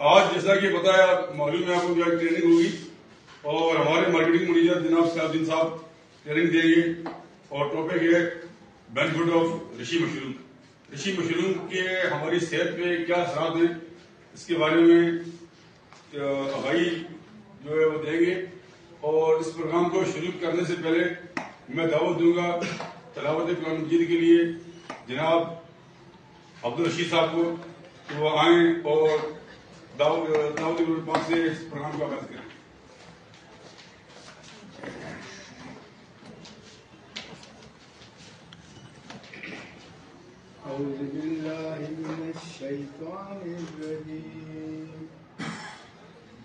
आज जैसा कि पता है, मालूम है आपको, क्या ट्रेनिंग होगी और हमारे मार्केटिंग मैनेजर जनाब सलाउद्दीन साहब ट्रेनिंग देंगे और टॉपिक है benefit of Rishi mushroom. Rishi mushroom के हमारी सेहत पे क्या असरात हैं, इसके बारे में आगाही जो है वो देंगे। और इस प्रोग्राम को शुरू करने से पहले मैं दावत दूंगा तलावत कुरान मजीद के लिए जनाब अब्दुल रशीद साहब को कि वो आए और दावत से इस प्रोग्राम का आगाज करें। औज़ु बिल्लाहि मिनश शैतानिर रजीम।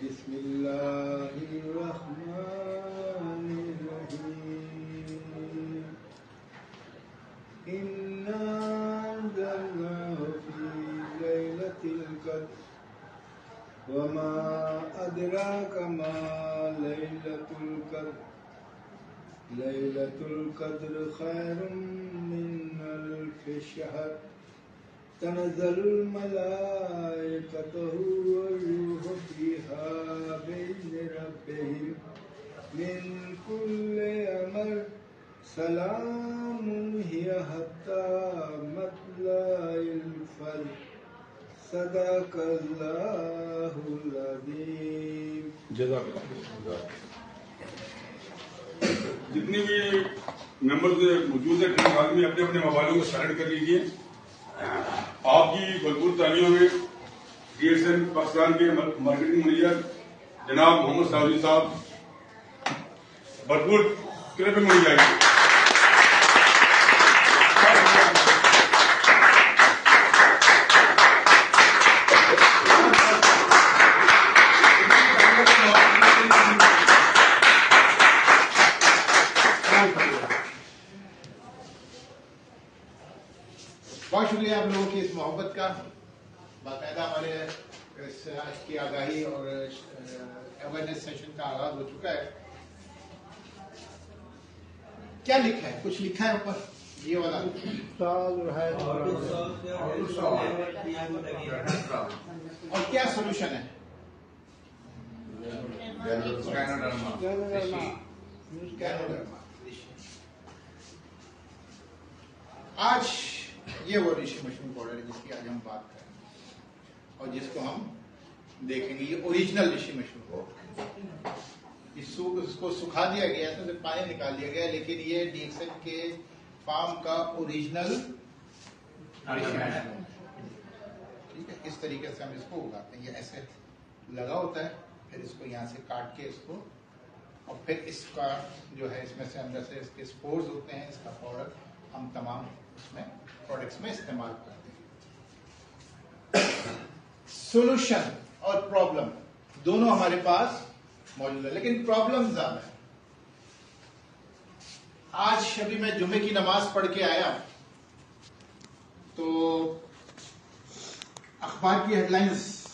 बिस्मिल्लाहिर रहमानिर रहीम। इन्ना अंज़लनाहु फी लैलतिल क़द्र वमा अदराका मा लैलतुल क़द्र। लैलतुल क़द्र खैरुम मिन अल्फ़ि शहर। तनज़्ज़लुल मलाइकतु वर्रूहु फ़ीहा बिइज़्नि रब्बिहिम मिन कुल्लि अमर। सलामुन हिय हत्ता मत्लइल फ़ज्र। सदक़ल्लाहुल अज़ीम। जज़ाकल्लाह। जितनी भी मेंबर्स मौजूद है ट्रेनिंग हाल में अपने अपने मोबाइलों को साइलेंट कर लीजिए। आपकी भरपूर तालियों में DXN पाकिस्तान के मार्केटिंग मैनेजर जनाब मोहम्मद सलाउद्दीन साहब भरपूर क्लिपिंग मिल जाएगी। बहुत शुक्रिया आप लोगों की इस मोहब्बत का। बाकायदा हमारे आज की आगाही और अवेयरनेस सेशन का आगाज हो चुका है। क्या लिखा है? कुछ लिखा है ऊपर ये वाला और क्या सोल्यूशन है? आज ये वो ऋषि मशरूम पाउडर है जिसकी आज हम बात करेंगे और जिसको हम देखेंगे। ये ओरिजिनल ऋषि मशरूम, इसको सुखा दिया गया था, पानी निकाल दिया गया, लेकिन ये DXN के फार्म का ओरिजिनल ऋषि मशरूम। ठीक है, इस तरीके से हम इसको उगाते हैं। ये ऐसे लगा होता है, फिर इसको यहाँ से काट के इसको, और फिर इसका जो है इसमें से अंदर से इसके स्पोर्स होते हैं, इसका पाउडर हम तमाम इसमें प्रोडक्ट्स में इस्तेमाल करते हैं। सोल्यूशन और प्रॉब्लम दोनों हमारे पास मौजूद है, लेकिन प्रॉब्लम ज्यादा है। आज अभी मैं जुमे की नमाज पढ़ के आया तो अखबार की हेडलाइंस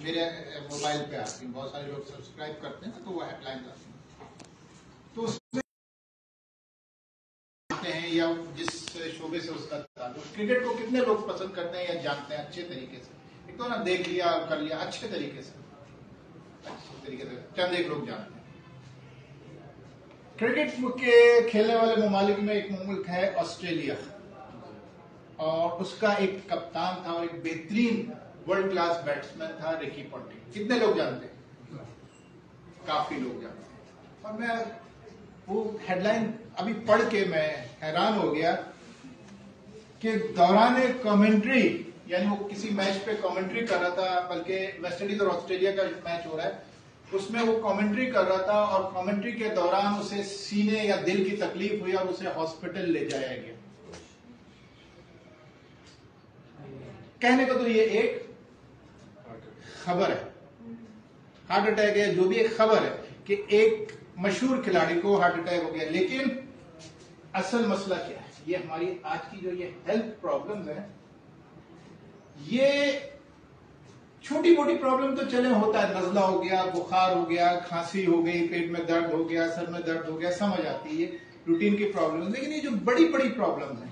मेरे मोबाइल पे आती हैं। बहुत सारे लोग सब्सक्राइब करते हैं तो वो हेडलाइंस आती हैं, तो उसमें हैं या जिस शोबे से उसका ताल्लुक। क्रिकेट को कितने लोग पसंद करते हैं या जानते हैं अच्छे तरीके से? एक तो ना देख लिया कर लिया अच्छे तरीके से चंद एक लोग जानते हैं। क्रिकेट के खेलने वाले ममालिक में एक मुल्क है ऑस्ट्रेलिया, और उसका एक कप्तान था और एक बेहतरीन वर्ल्ड क्लास बैट्समैन था रिकी पॉन्टिंग। कितने लोग जानते हैं? काफी लोग जानते हैं। और मैं वो हेडलाइन अभी पढ़ के मैं हैरान हो गया कि दौरान कमेंट्री, यानी वो किसी मैच पे कमेंट्री कर रहा था, बल्कि वेस्ट इंडीज और ऑस्ट्रेलिया का मैच हो रहा है, उसमें वो कमेंट्री कर रहा था और कमेंट्री के दौरान उसे सीने या दिल की तकलीफ हुई और उसे हॉस्पिटल ले जाया गया। कहने को तो ये एक खबर है, हार्ट अटैक है, जो भी एक खबर है कि एक मशहूर खिलाड़ी को हार्ट अटैक हो गया। लेकिन असल मसला क्या है? ये हमारी आज की जो ये हेल्थ प्रॉब्लम्स है, ये छोटी मोटी प्रॉब्लम तो चले होता है, नजला हो गया, बुखार हो गया, खांसी हो गई, पेट में दर्द हो गया, सर में दर्द हो गया, समझ आती है रूटीन की प्रॉब्लम। लेकिन ये जो बड़ी बड़ी प्रॉब्लम है,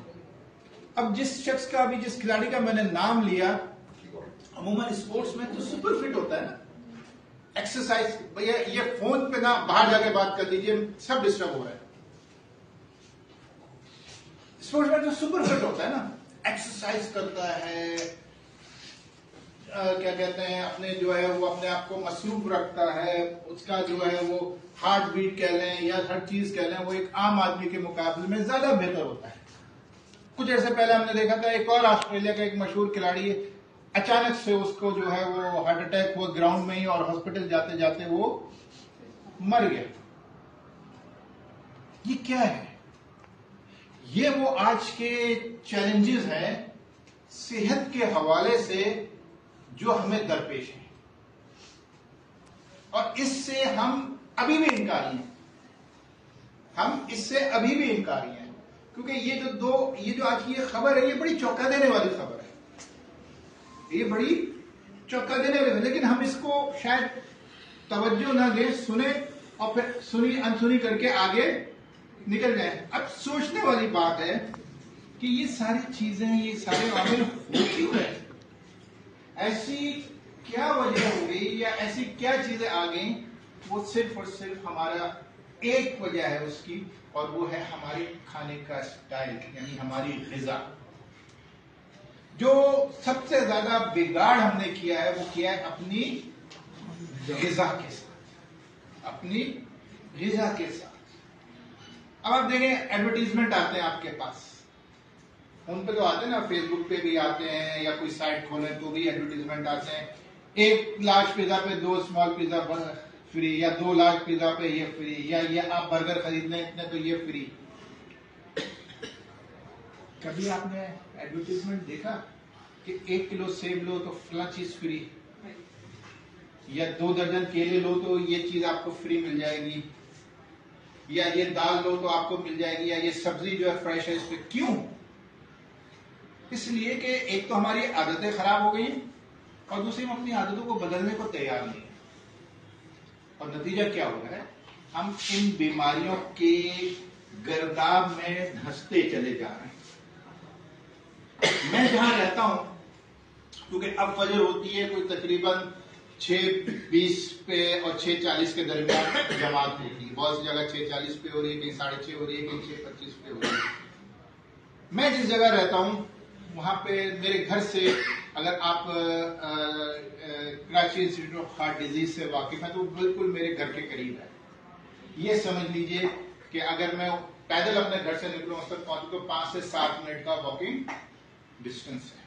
अब जिस शख्स का, अभी जिस खिलाड़ी का मैंने नाम लिया, अमूमन स्पोर्ट्स में तो सुपर फिट होता है ना, एक्सरसाइज। भैया ये फोन पे ना बाहर जाके बात कर लीजिए, सब डिस्टर्ब हो रहा है। स्पोर्ट्स में तो सुपर फिट होता है ना, एक्सरसाइज करता है, क्या कहते हैं, अपने जो है वो अपने आप को मसरूफ रखता है, उसका जो है वो हार्ट बीट कह लें या हर चीज कह लें, वो एक आम आदमी के मुकाबले में ज्यादा बेहतर होता है। कुछ ऐसे पहले हमने देखा था एक और ऑस्ट्रेलिया का एक मशहूर खिलाड़ी, अचानक से उसको जो है वो हार्ट अटैक हुआ ग्राउंड में ही, और हॉस्पिटल जाते जाते वो मर गया। ये क्या है? ये वो आज के चैलेंजेस हैं सेहत के हवाले से जो हमें दरपेश है, और इससे हम अभी भी इनकारी हैं। हम इससे अभी भी इनकारी हैं, क्योंकि ये जो आज की ये खबर है, ये बड़ी चौंका देने वाली खबर है। ये बड़ी चौंका देने वाली है, लेकिन हम इसको शायद तवज्जो ना दें, सुने और फिर सुनी अनसुनी करके आगे निकल जाए। अब सोचने वाली बात है कि ये सारी चीजें, ये सारे मामले हो क्यों है? ऐसी क्या वजह हो गई या ऐसी क्या चीजें आ गई? वो सिर्फ और सिर्फ हमारा एक वजह है उसकी, और वो है हमारे खाने का स्टाइल, यानी हमारी ग़िज़ा। जो सबसे ज्यादा बिगाड़ हमने किया है वो किया है अपनी ग़िज़ा के साथ, अपनी ग़िज़ा के साथ। अब आप देखें, एडवर्टीजमेंट आते हैं आपके पास, उन पे तो आते हैं ना, फेसबुक पे भी आते हैं, या कोई साइट खोलें तो भी एडवर्टीजमेंट आते हैं। 1 लार्ज पिज्जा पे 2 स्मॉल पिज्जा फ्री, या 2 लार्ज पिज्जा पे ये फ्री, या ये आप बर्गर खरीदने इतने तो ये फ्री। कभी आपने एडवर्टीजमेंट देखा कि 1 किलो सेब लो तो फला चीज फ्री, या 2 दर्जन केले लो तो ये चीज आपको फ्री मिल जाएगी, या ये दाल लो तो आपको मिल जाएगी, या ये सब्जी जो है फ्रेश है इस पे? क्यों? इसलिए कि एक तो हमारी आदतें खराब हो गई, और दूसरी हम अपनी आदतों को बदलने को तैयार नहीं। और नतीजा क्या हो रहा है? हम इन बीमारियों के गर्दाब में धंसते चले जा रहे हैं। मैं जहां रहता हूं, क्योंकि अब फजर होती है कोई तकरीबन 6:20 पे और 6:40 के दरमियान जमात होती है। बहुत सी जगह 6:40 पे हो रही है, कहीं 6:30 हो रही है, कहीं 6:25 पे हो रही है। मैं जिस जगह रहता हूं वहां पे मेरे घर से, अगर आप Karachi institute of heart disease से वाकिफ है तो बिल्कुल मेरे घर के करीब है। ये समझ लीजिए कि अगर मैं पैदल अपने घर से निकलूं उस तक पहुंचूं तो 5 से 7 मिनट का वॉकिंग डिस्टेंस है।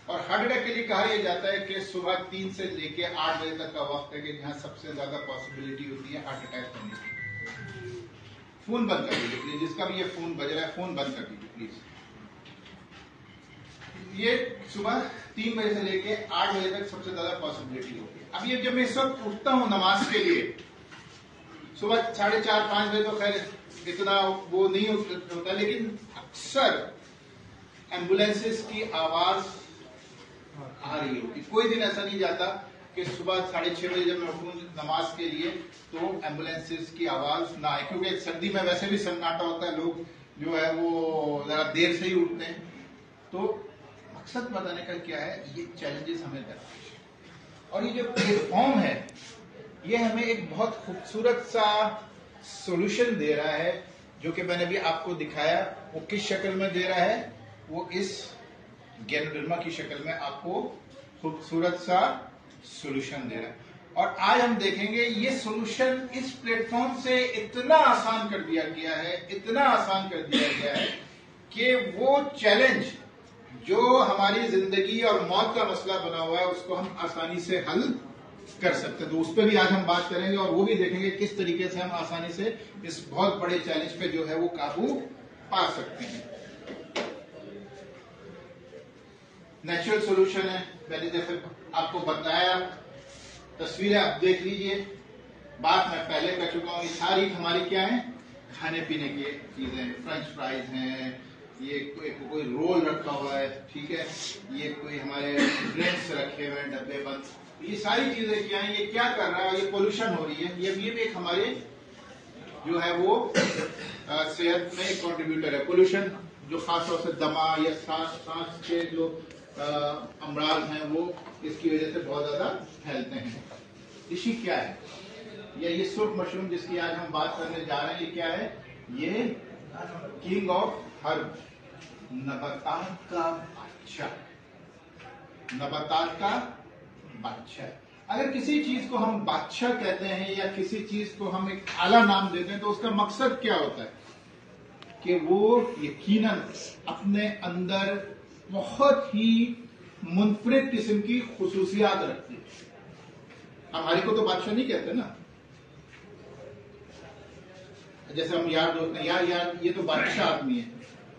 और हार्ट अटैक के लिए कहा यह जाता है कि सुबह 3 से लेके 8 बजे तक का वक्त है कि जहां सबसे ज्यादा पॉसिबिलिटी होती है हार्ट अटैक होने की। फोन बंद कर दीजिए प्लीज, जिसका भी ये फोन बज रहा है फोन बंद कर दीजिए प्लीज। ये सुबह 3 बजे से लेके 8 बजे तक सबसे ज्यादा पॉसिबिलिटी होती है। अब ये जब मैं इस वक्त उठता हूं नमाज के लिए, सुबह 4:30-5 बजे तो खैर इतना वो नहीं होता, लेकिन अक्सर एम्बुलेंसेस की आवाज आ रही होती। कोई दिन ऐसा नहीं जाता कि सुबह 6:30 बजे जब मैं उठूं नमाज के लिए तो एम्बुलेंसेस की आवाज ना आए, क्योंकि सर्दी में वैसे भी सन्नाटा होता है, लोग जो है वो जरा देर से ही उठते हैं। तो मकसद बताने का क्या है, ये चैलेंजेस हमें दरपेश है। और ये जो प्लेटफॉर्म है ये हमें एक बहुत खूबसूरत सा सॉल्यूशन दे रहा है, जो कि मैंने भी आपको दिखाया। वो किस शक्ल में दे रहा है? वो इस गैनोडर्मा की शक्ल में आपको खूबसूरत सा सॉल्यूशन दे रहा है। और आज हम देखेंगे ये सॉल्यूशन इस प्लेटफॉर्म से इतना आसान कर दिया गया है, इतना आसान कर दिया गया है कि वो चैलेंज जो हमारी जिंदगी और मौत का मसला बना हुआ है उसको हम आसानी से हल कर सकते हैं। तो उस पर भी आज हम बात करेंगे और वो भी देखेंगे किस तरीके से हम आसानी से इस बहुत बड़े चैलेंज पे जो है वो काबू पा सकते हैं। नेचुरल सॉल्यूशन है, मैंने जैसे आपको बताया, तस्वीरें आप देख लीजिए, बात मैं पहले कर चुका हूँ। ये सारी हमारी क्या है, खाने पीने की चीजें, फ्रेंच फ्राइज हैं, ये कोई रोल रखा हुआ है, ठीक है, ये कोई हमारे ड्रिंक्स रखे हुए हैं डब्बे बंद, ये सारी चीजें क्या है, ये क्या कर रहा है, ये पोल्यूशन हो रही है। ये भी एक हमारे जो है वो सेहत में एक कॉन्ट्रीब्यूटर है। पोल्यूशन जो खासतौर से दमा या सांस के जो अमराज हैं वो इसकी वजह से बहुत ज्यादा फैलते हैं। ऋषि क्या है? ये सुर्ख मशरूम जिसकी आज हम बात करने जा रहे हैं, ये क्या है? ये किंग ऑफ हर्ब, नबातात का बादशाह, नबातात का बादशाह। अगर किसी चीज को हम बादशाह कहते हैं या किसी चीज को हम एक आला नाम देते हैं तो उसका मकसद क्या होता है? कि वो यकीनन अपने अंदर बहुत ही मुनफरिद किस्म की खुसूसियात रखती है। हमारी को तो बादशाह नहीं कहते ना, जैसे हम यार दोस्त हैं, यार ये तो बादशाह आदमी है,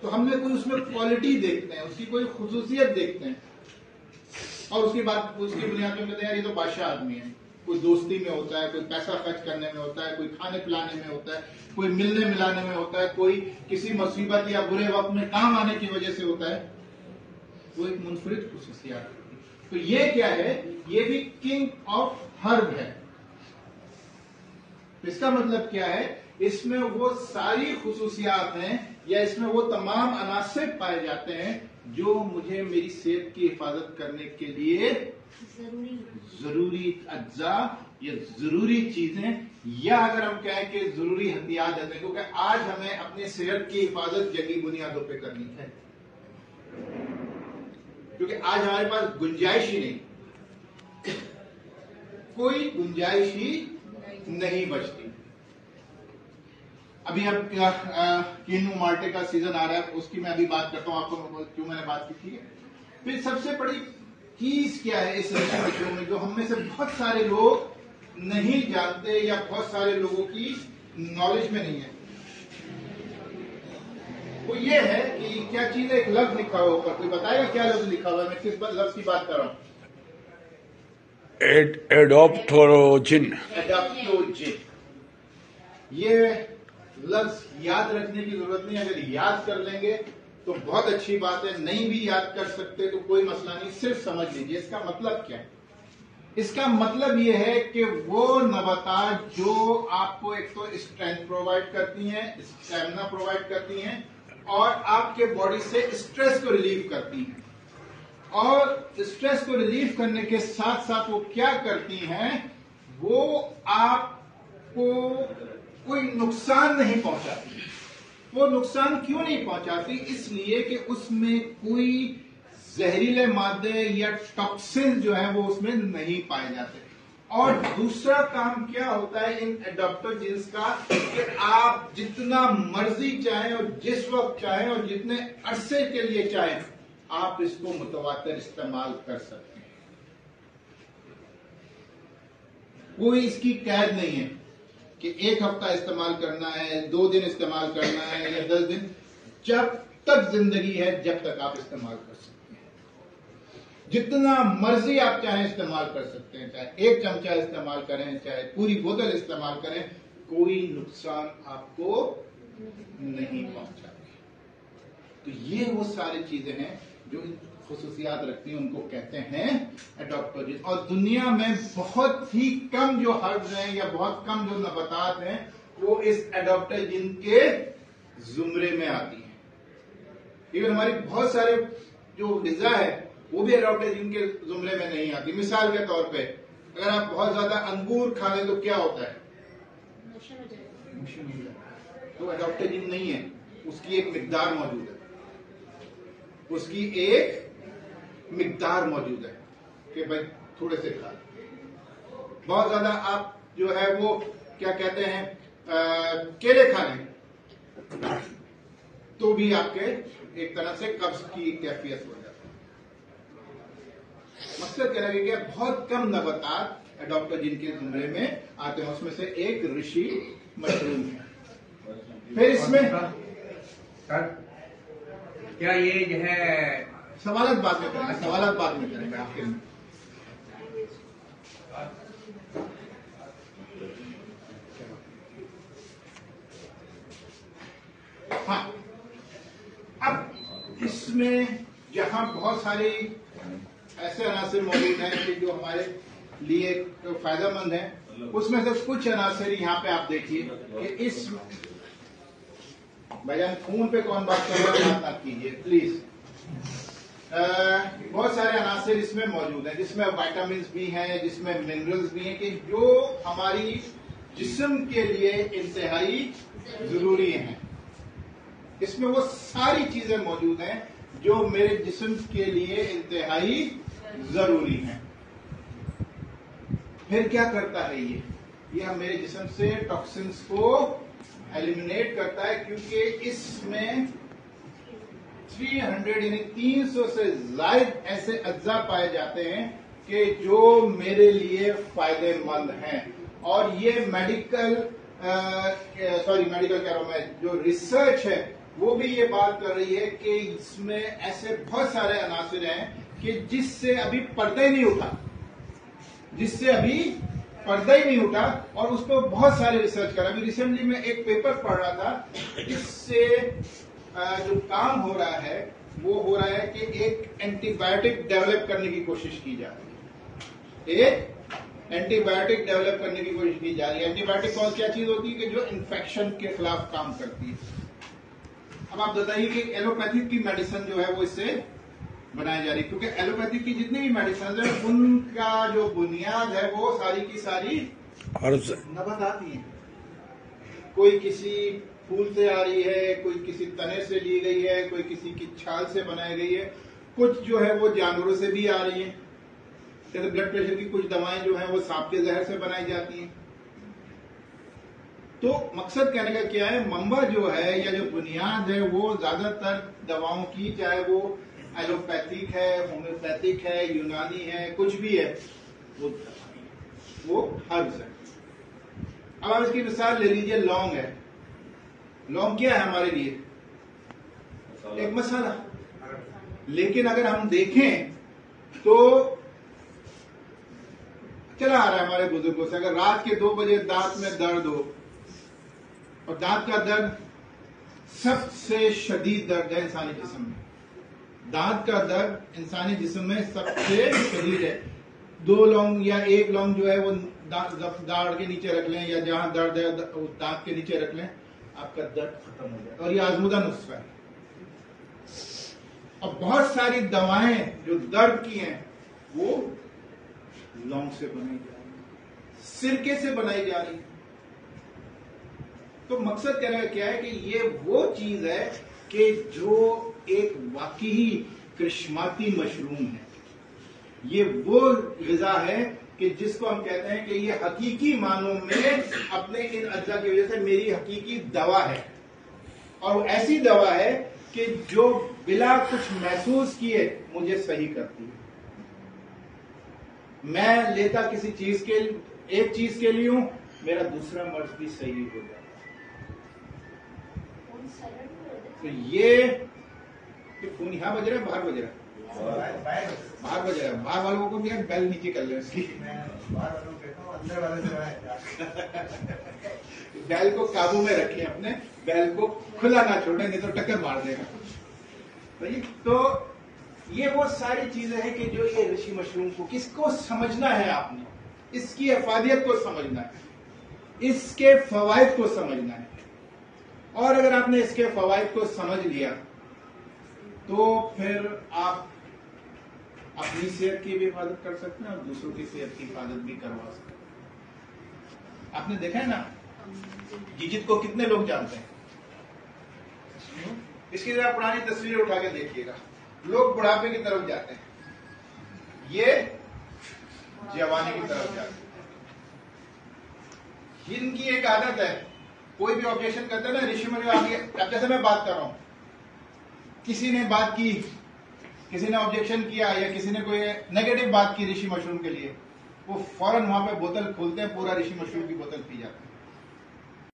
तो हमने कोई उसमें क्वालिटी देखते हैं, उसकी कोई खुसूसियत देखते हैं और उसकी बुनियाद में कहते हैं यार ये तो बादशाह आदमी है। कोई दोस्ती में होता है, कोई पैसा खर्च करने में होता है, कोई खाने पिलाने में होता है, कोई मिलने मिलाने में होता है, कोई किसी मुसीबत या बुरे वक्त में काम आने की वजह से होता है। वो एक मुनफरिद खुसूसियत। तो ये क्या है? ये भी किंग ऑफ हर्ब है। इसका मतलब क्या है? इसमें वो सारी खुसूसियात हैं या इसमें वो तमाम अनासिर पाए जाते हैं जो मुझे मेरी सेहत की हिफाजत करने के लिए जरूरी अज्जा या जरूरी चीजें, या अगर हम कहें कि जरूरी हथियार देते हैं, क्योंकि आज हमें अपनी सेहत की हिफाजत जंगी बुनियादों पे करनी है, क्योंकि आज हमारे पास गुंजाइश ही नहीं, कोई गुंजाइश ही नहीं बचती। अभी अब कीनू माल्टे का सीजन आ रहा है, उसकी मैं अभी बात करता हूं आपको क्यों मैंने बात की थी। फिर सबसे बड़ी चीज क्या है इस मशरूम में जो हम में से बहुत सारे लोग नहीं जानते या बहुत सारे लोगों की नॉलेज में नहीं है, वो ये है कि क्या चीज है? एक लफ्ज लिखा हुआ ऊपर, कोई बताएगा क्या लफ्ज लिखा हुआ है? मैं किस लफ्ज की बात कर रहा हूं? एडोप्टोजिन। एडोप्टोजिन। ये लफ्ज याद रखने की जरूरत नहीं, अगर याद कर लेंगे तो बहुत अच्छी बात है, नहीं भी याद कर सकते तो कोई मसला नहीं, सिर्फ समझ लीजिए इसका मतलब क्या है। इसका मतलब यह है कि वो नबातात जो आपको एक तो स्ट्रेंथ प्रोवाइड करती हैं, स्टेमिना प्रोवाइड करती हैं और आपके बॉडी से स्ट्रेस को रिलीव करती हैं, और स्ट्रेस को रिलीव करने के साथ साथ वो क्या करती हैं? वो आपको कोई नुकसान नहीं पहुंचाती। वो नुकसान क्यों नहीं पहुंचाती? इसलिए कि उसमें कोई जहरीले मादे या टॉक्सिन जो है वो उसमें नहीं पाए जाते। और दूसरा काम क्या होता है इन एडोप्टोजिन्स का कि आप जितना मर्जी चाहें और जिस वक्त चाहें और जितने अरसे के लिए चाहें आप इसको मुतवातिर इस्तेमाल कर सकते हैं। कोई इसकी कैद नहीं है कि 1 हफ्ता इस्तेमाल करना है, 2 दिन इस्तेमाल करना है या 10 दिन। जब तक जिंदगी है जब तक आप इस्तेमाल कर सकते हैं, जितना मर्जी आप चाहें इस्तेमाल कर सकते हैं, चाहे 1 चमचा इस्तेमाल करें, चाहे पूरी बोतल इस्तेमाल करें, कोई नुकसान आपको नहीं पहुंचाती। तो ये वो सारी चीजें हैं जो खुसूसियात रखती हैं, उनको कहते हैं एडोप्टोजिन। और दुनिया में बहुत ही कम जो हर्ब्स हैं या बहुत कम जो नबातात हैं वो इस एडोप्टोजिन के जुमरे में आती हैं। इवन हमारी बहुत सारे जो ग़िज़ा है वो भी एडोप्टोजिन के जुमरे में नहीं आती। मिसाल के तौर पे अगर आप बहुत ज्यादा अंगूर खा लें तो क्या होता है? तो एडोप्टोजिन नहीं है, उसकी एक मिकदार मौजूद है, उसकी एक मिकदार मौजूद है कि भाई थोड़े से खा। बहुत ज्यादा आप जो है वो क्या कहते हैं केले खा लें तो भी आपके एक तरह से कब्ज की कैफियत हो जाती है। मकसद कहना है कि बहुत कम नबातात एडोप्टोजिन के जुमरे में आते हैं, उसमें से एक ऋषि मशरूम है। फिर इसमें क्या ये जो है सवालत बाद में करेंगे, सवालत बाद में करेंगे आखिर में। हाँ, अब इसमें जहां बहुत सारी ऐसे अनासिर मौजूद हैं कि जो हमारे लिए तो फायदेमंद हैं, उसमें से कुछ अनासिर यहाँ पे आप देखिए कि इस भाईजान फोन पे कौन बात कर रहा है, बात ना कीजिए प्लीज। बहुत सारे अनासिर इसमें मौजूद हैं, जिसमें विटामिन भी हैं, जिसमें मिनरल्स भी हैं, कि जो हमारी जिस्म के लिए इंतहाई जरूरी हैं। इसमें वो सारी चीजें मौजूद हैं जो मेरे जिस्म के लिए इंतहाई जरूरी हैं। फिर क्या करता है ये मेरे जिस्म से टॉक्सिन्स को एलिमिनेट करता है, क्योंकि इसमें 300 यानी 300 से ज्यादा ऐसे अज्जा पाए जाते हैं कि जो मेरे लिए फायदेमंद हैं। और ये मेडिकल कह रहा हूं मैं, जो रिसर्च है वो भी ये बात कर रही है कि इसमें ऐसे बहुत सारे अनासिर हैं कि जिससे अभी पर्दा ही नहीं उठा, और उस पर बहुत सारे रिसर्च कर। अभी रिसेंटली मैं एक पेपर पढ़ रहा था, इससे जो काम हो रहा है वो हो रहा है कि एक एंटीबायोटिक डेवलप करने की कोशिश की जा रही है। एंटीबायोटिक डेवलप करने की कोशिश की जा रही है। एंटीबायोटिक कौन क्या चीज होती है कि जो इन्फेक्शन के खिलाफ काम करती है। अब आप बताइए कि एलोपैथिक की मेडिसिन जो है वो इससे बनाई जा रही है, क्योंकि एलोपैथिक की जितनी भी मेडिसिन है उनका जो बुनियाद है वो सारी की सारी नबाताती है। कोई किसी फूल से आ रही है, कोई किसी तने से ली गई है, कोई किसी की छाल से बनाई गई है, कुछ जो है वो जानवरों से भी आ रही है। जैसे ब्लड प्रेशर की कुछ दवाएं जो है वो सांप के जहर से बनाई जाती हैं। तो मकसद कहने का क्या है, मंबा जो है या जो बुनियाद है वो ज्यादातर दवाओं की, चाहे वो एलोपैथिक है, होम्योपैथिक है, यूनानी है, कुछ भी है, वो हर्ब्स है। अब आप इसकी मिसाल ले लीजिए, लौंग है। लौंग क्या है हमारे लिए? एक मसाला। लेकिन अगर हम देखें तो चला आ रहा है हमारे बुजुर्गों से, अगर रात के 2 बजे दांत में दर्द हो, और दांत का दर्द सबसे शदीद दर्द है इंसानी जिस्म में, दांत का दर्द इंसानी जिस्म में सबसे शदीद है। 2 लौंग या 1 लौंग जो है वो दाढ़ के नीचे रख लें, या जहां दर्द है दांत के नीचे रख लें, आपका दर्द खत्म हो जाए। और ये आजमुदा नुस्खा है। और बहुत सारी दवाएं जो दर्द की हैं वो लौंग से बनाई जा रही है, सिरके से बनाई जा रही है। तो मकसद कहने का क्या है कि ये वो चीज है कि जो एक वाकई करिश्माती मशरूम है। ये वो ग़िज़ा है कि जिसको हम कहते हैं कि ये हकीकी मानों में अपने इन अज्जा की वजह से मेरी हकीकी दवा है। और वो ऐसी दवा है कि जो बिला कुछ महसूस किए मुझे सही करती है। मैं लेता किसी चीज के, एक चीज के लिए हूं, मेरा दूसरा मर्ज भी सही हो जाता है। तो ये फोन यहां बज रहा है, बाहर बज रहा है, बाहर बज रहा है। बाहर वालों को भी बेल नीचे कर ले इसकी, अंदर वाले बैल को काबू में रखें, अपने बैल को खुला ना छोड़े, नहीं तो टक्कर मार देगा। तो ये वो सारी चीजें हैं कि जो ये ऋषि मशरूम को किसको समझना है, आपने इसकी अफादियत को समझना है, इसके फवायद को समझना है। और अगर आपने इसके फवायद को समझ लिया तो फिर आप अपनी सेहत की भी हिफाजत कर सकते हैं और दूसरों की सेहत की हिफाजत भी करवा सकते हैं। आपने देखा है ना जिजित को कितने लोग जानते हैं? इसकी जरा पुरानी तस्वीरें उठा के देखिएगा। लोग बुढ़ापे की तरफ जाते हैं, ये जवानी की तरफ जाते हैं। इनकी एक आदत है, कोई भी ऑब्जेक्शन करता है ना ऋषि मुनि आगे, अब जैसे मैं बात कर रहा हूं, किसी ने बात की, किसी ने ऑब्जेक्शन किया या किसी ने कोई नेगेटिव बात की ऋषि मशरूम के लिए, वो फौरन वहां पे बोतल खोलते हैं, पूरा ऋषि मशरूम की बोतल पी जाते हैं।